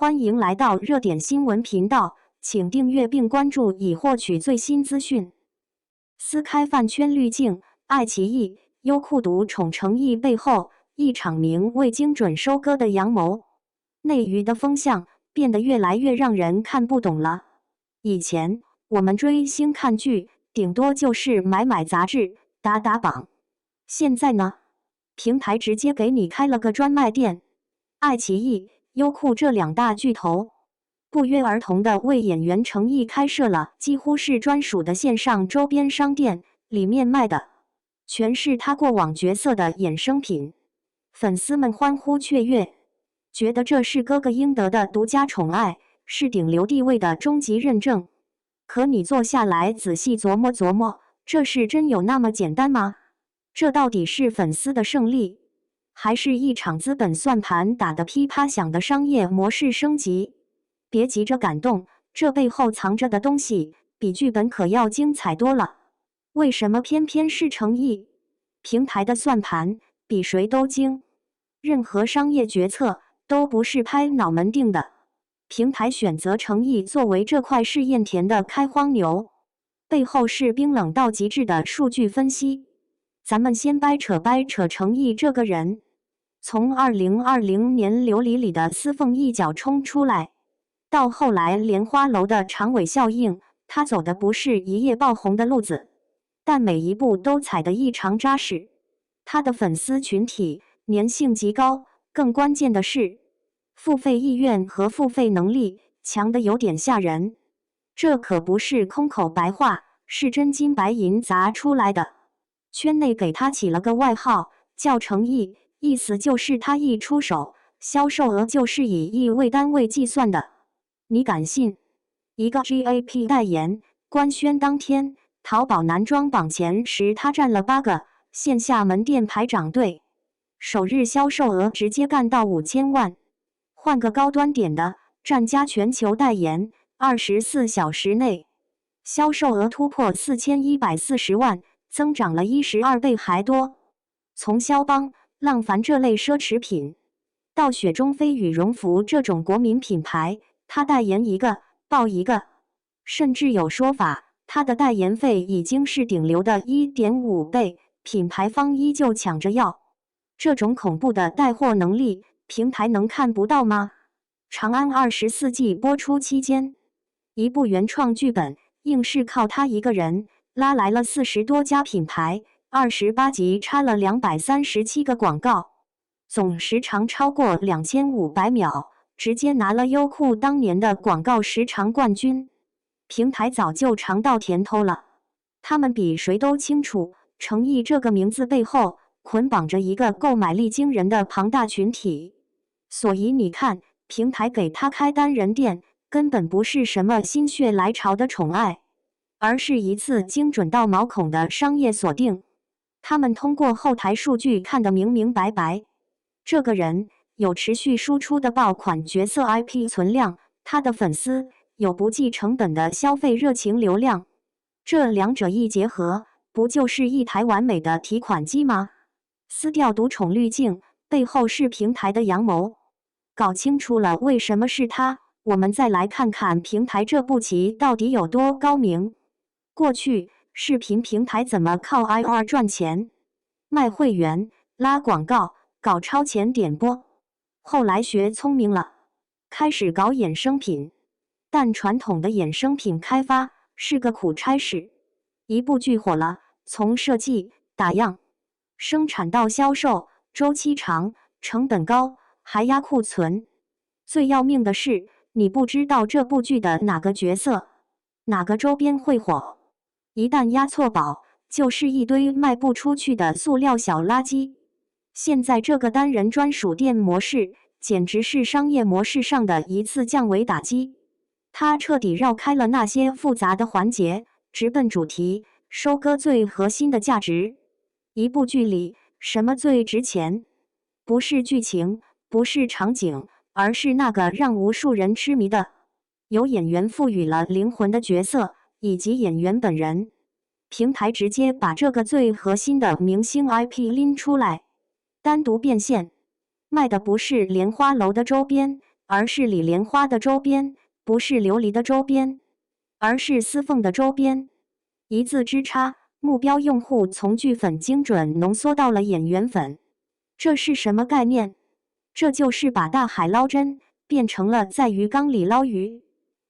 欢迎来到热点新闻频道，请订阅并关注以获取最新资讯。撕开饭圈滤镜，爱奇艺、优酷独宠诚意背后，一场名为精准收割的阳谋。内娱的风向变得越来越让人看不懂了。以前我们追星看剧，顶多就是买杂志、打榜。现在呢，平台直接给你开了个专卖店。爱奇艺、优酷这两大巨头不约而同地为演员诚意开设了几乎是专属的线上周边商店，里面卖的全是他过往角色的衍生品。粉丝们欢呼雀跃，觉得这是哥哥应得的独家宠爱，是顶流地位的终极认证。可你坐下来仔细琢磨琢磨，这是真有那么简单吗？这到底是粉丝的胜利，还是一场资本算盘打得噼啪响的商业模式升级？别急着感动，这背后藏着的东西比剧本可要精彩多了。为什么偏偏是诚意？平台的算盘比谁都精，任何商业决策都不是拍脑门定的。平台选择诚意作为这块试验田的开荒牛，背后是冰冷到极致的数据分析。咱们先掰扯诚意这个人。从2020年琉璃里的司凤一脚冲出来，到后来莲花楼的长尾效应，他走的不是一夜爆红的路子，但每一步都踩得异常扎实。他的粉丝群体粘性极高，更关键的是，付费意愿和付费能力强得有点吓人。这可不是空口白话，是真金白银砸出来的。圈内给他起了个外号，叫诚意，意思就是他一出手，销售额就是以亿为单位计算的。你敢信？一个 GAP 代言，官宣当天，淘宝男装榜前10他占了8个，线下门店排长队，首日销售额直接干到5000万。换个高端点的，站家全球代言，24小时内销售额突破4140万，增长了12倍还多。从肖邦、浪凡这类奢侈品，到雪中飞羽绒服这种国民品牌，他代言一个爆一个，甚至有说法，他的代言费已经是顶流的1.5倍，品牌方依旧抢着要。这种恐怖的带货能力，平台能看不到吗？长安24季播出期间，一部原创剧本硬是靠他一个人拉来了40多家品牌，28集插了237个广告，总时长超过2500秒，直接拿了优酷当年的广告时长冠军。平台早就尝到甜头了，他们比谁都清楚，诚意这个名字背后捆绑着一个购买力惊人的庞大群体。所以你看，平台给他开单人店，根本不是什么心血来潮的宠爱，而是一次精准到毛孔的商业锁定。他们通过后台数据看得明明白白，这个人有持续输出的爆款角色 IP 存量，他的粉丝有不计成本的消费热情流量，这两者一结合，不就是一台完美的提款机吗？撕掉独宠滤镜，背后是平台的阳谋。搞清楚了为什么是他，我们再来看看平台这步棋到底有多高明。过去，视频平台怎么靠 IR 赚钱？卖会员、拉广告、搞超前点播。后来学聪明了，开始搞衍生品。但传统的衍生品开发是个苦差事。一部剧火了，从设计、打样、生产到销售，周期长，成本高，还压库存。最要命的是，你不知道这部剧的哪个角色、哪个周边会火。一旦押错宝，就是一堆卖不出去的塑料小垃圾。现在这个单人专属店模式，简直是商业模式上的一次降维打击。它彻底绕开了那些复杂的环节，直奔主题，收割最核心的价值。一部剧里，什么最值钱？不是剧情，不是场景，而是那个让无数人痴迷的、由演员赋予了灵魂的角色，以及演员本人。平台直接把这个最核心的明星 IP 拎出来，单独变现，卖的不是莲花楼的周边，而是李莲花的周边，不是琉璃的周边，而是丝凤的周边。一字之差，目标用户从剧粉精准浓缩到了演员粉。这是什么概念？这就是把大海捞针变成了在鱼缸里捞鱼，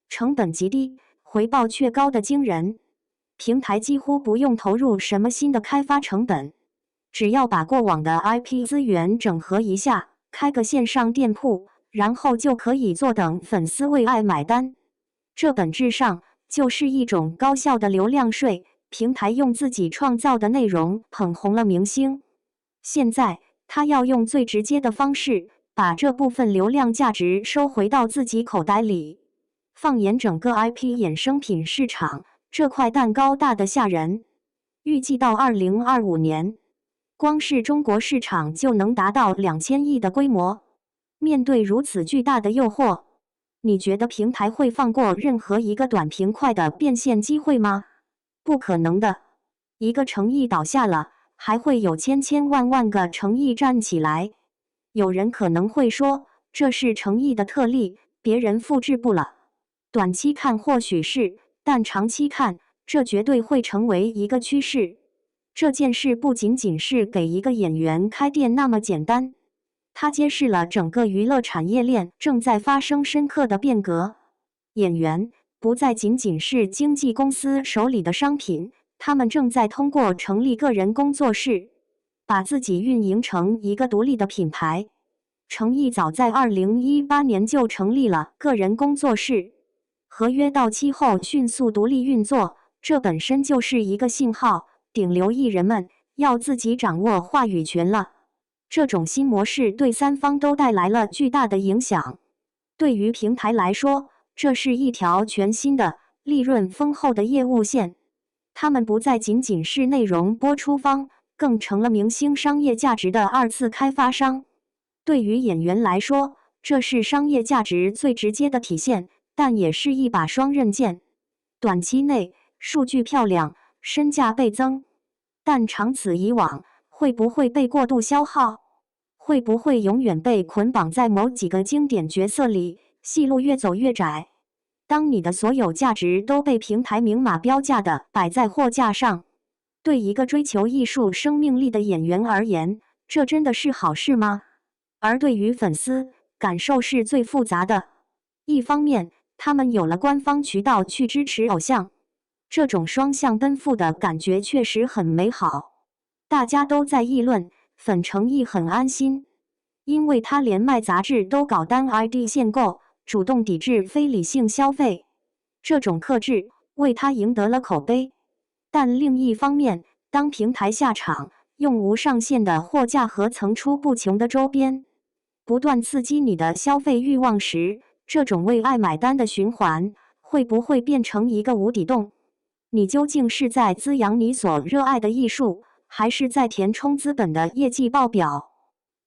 成本极低，回报却高得惊人。平台几乎不用投入什么新的开发成本，只要把过往的 IP 资源整合一下，开个线上店铺，然后就可以坐等粉丝为爱买单。这本质上就是一种高效的流量税，平台用自己创造的内容捧红了明星，现在他要用最直接的方式把这部分流量价值收回到自己口袋里。放眼整个 IP 衍生品市场，这块蛋糕大得吓人。预计到2025年，光是中国市场就能达到2000亿的规模。面对如此巨大的诱惑，你觉得平台会放过任何一个短平快的变现机会吗？不可能的。一个诚意倒下了，还会有千千万万个诚意站起来。有人可能会说，这是诚意的特例，别人复制不了。短期看或许是，但长期看，这绝对会成为一个趋势。这件事不仅仅是给一个演员开店那么简单，它揭示了整个娱乐产业链正在发生深刻的变革。演员不再仅仅是经纪公司手里的商品，他们正在通过成立个人工作室，把自己运营成一个独立的品牌。诚毅早在2018年就成立了个人工作室，合约到期后迅速独立运作，这本身就是一个信号，顶流艺人们要自己掌握话语权了。这种新模式对三方都带来了巨大的影响。对于平台来说，这是一条全新的、利润丰厚的业务线。他们不再仅仅是内容播出方，更成了明星商业价值的二次开发商。对于演员来说，这是商业价值最直接的体现，但也是一把双刃剑。短期内，数据漂亮，身价倍增，但长此以往，会不会被过度消耗？会不会永远被捆绑在某几个经典角色里，戏路越走越窄？当你的所有价值都被平台明码标价的摆在货架上，对一个追求艺术生命力的演员而言，这真的是好事吗？而对于粉丝，感受是最复杂的。一方面，他们有了官方渠道去支持偶像，这种双向奔赴的感觉确实很美好。大家都在议论，粉诚毅很安心，因为他连卖杂志都搞单 ID 限购，主动抵制非理性消费，这种克制为他赢得了口碑。但另一方面，当平台下场，用无上限的货架和层出不穷的周边，不断刺激你的消费欲望时，这种为爱买单的循环会不会变成一个无底洞？你究竟是在滋养你所热爱的艺术，还是在填充资本的业绩报表？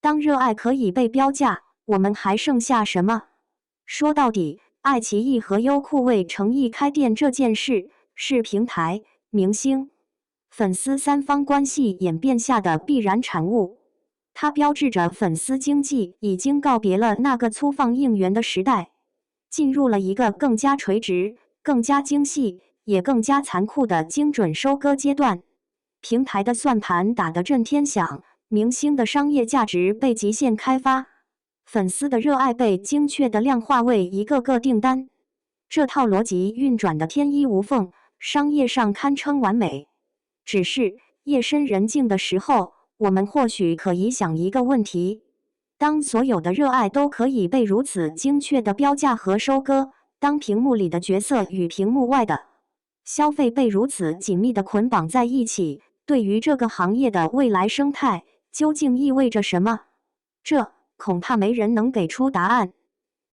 当热爱可以被标价，我们还剩下什么？说到底，爱奇艺和优酷为诚毅开店这件事，是平台、明星、粉丝三方关系演变下的必然产物。它标志着粉丝经济已经告别了那个粗放应援的时代，进入了一个更加垂直、更加精细，也更加残酷的精准收割阶段。平台的算盘打得震天响，明星的商业价值被极限开发，粉丝的热爱被精确地量化为一个个订单。这套逻辑运转得天衣无缝，商业上堪称完美。只是夜深人静的时候，我们或许可以想一个问题：当所有的热爱都可以被如此精确的标价和收割，当屏幕里的角色与屏幕外的消费被如此紧密地捆绑在一起，对于这个行业的未来生态究竟意味着什么？这恐怕没人能给出答案。